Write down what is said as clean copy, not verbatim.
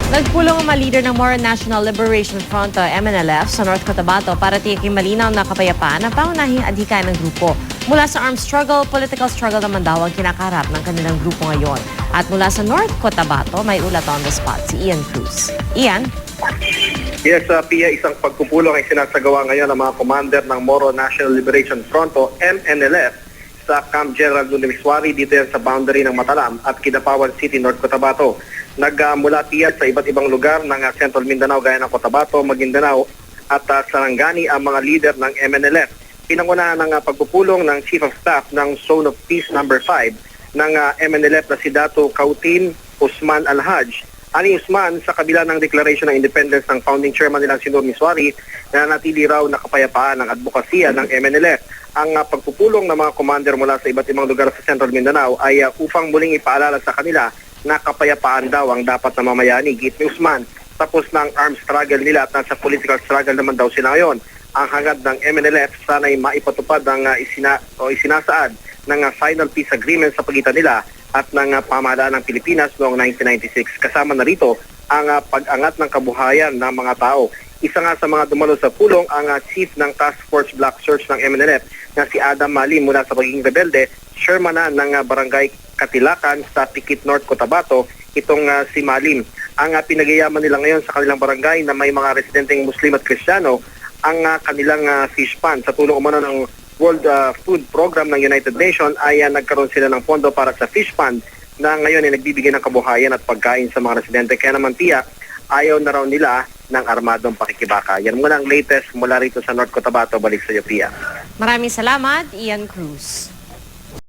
Nagpulong ang mga leader ng Moro National Liberation Front o MNLF sa North Cotabato para tiyaking malinaw na kapayapaan ang pangunahing adhikain ng grupo. Mula sa armed struggle, political struggle naman daw ang kinakaharap ng kanilang grupo ngayon. At mula sa North Cotabato, may ulat on the spot si Ian Cruz. Ian? Yes, Pia, isang pagpupulong ay sinasagawa ngayon ng mga commander ng Moro National Liberation Front o MNLF sa Camp General Luneviswari dito yan sa boundary ng Matalam at Kidapawan City, North Cotabato. Nagmula tiyan sa iba't ibang lugar ng Central Mindanao gaya ng Cotabato, Maguindanao at Sarangani ang mga leader ng MNLF. Pinangunahan ng pagpupulong ng Chief of Staff ng Zone of Peace No. 5 ng MNLF na si Dato Kautin Usman Alhaj. Ani Usman, sa kabila ng Declaration ng Independence ng founding chairman nilang si Nur Miswari, na natili raw na kapayapaan ng advokasya ng MNLF. Ang pagpupulong ng mga commander mula sa iba't ibang lugar sa Central Mindanao ay upang muling ipaalala sa kanila na kapayapaan daw ang dapat na mamayani. Git ni Usman, tapos ng armed struggle nila at nasa political struggle naman daw sila ngayon. Ang hangad ng MNLF sana'y maipatupad ang isinasaad ng final peace agreement sa pagitan nila at ng pamahalaan ng Pilipinas noong 1996. Kasama na rito ang pag-angat ng kabuhayan ng mga tao. Isa nga sa mga dumalo sa pulong ang chief ng Task Force Black Search ng MNLF na si Adam Malim mula sa pagiging rebelde, chairman na ng barangay Katilakan sa Tikit North Cotabato, itong si Malim. Ang pinagayaman nila ngayon sa kanilang barangay na may mga residenteng Muslim at Kristiyano ang kanilang fish pond. Sa tulong umano ng World Food Program ng United Nations ay nagkaroon sila ng pondo para sa fish pond na ngayon ay nagbibigay ng kabuhayan at pagkain sa mga residente. Kaya naman tiyak, ayaw na raw nila ng armadong pakikibaka. Yan muna ang latest mula rito sa North Cotabato. Balik sa iyo, Pia. Maraming salamat, Ian Cruz.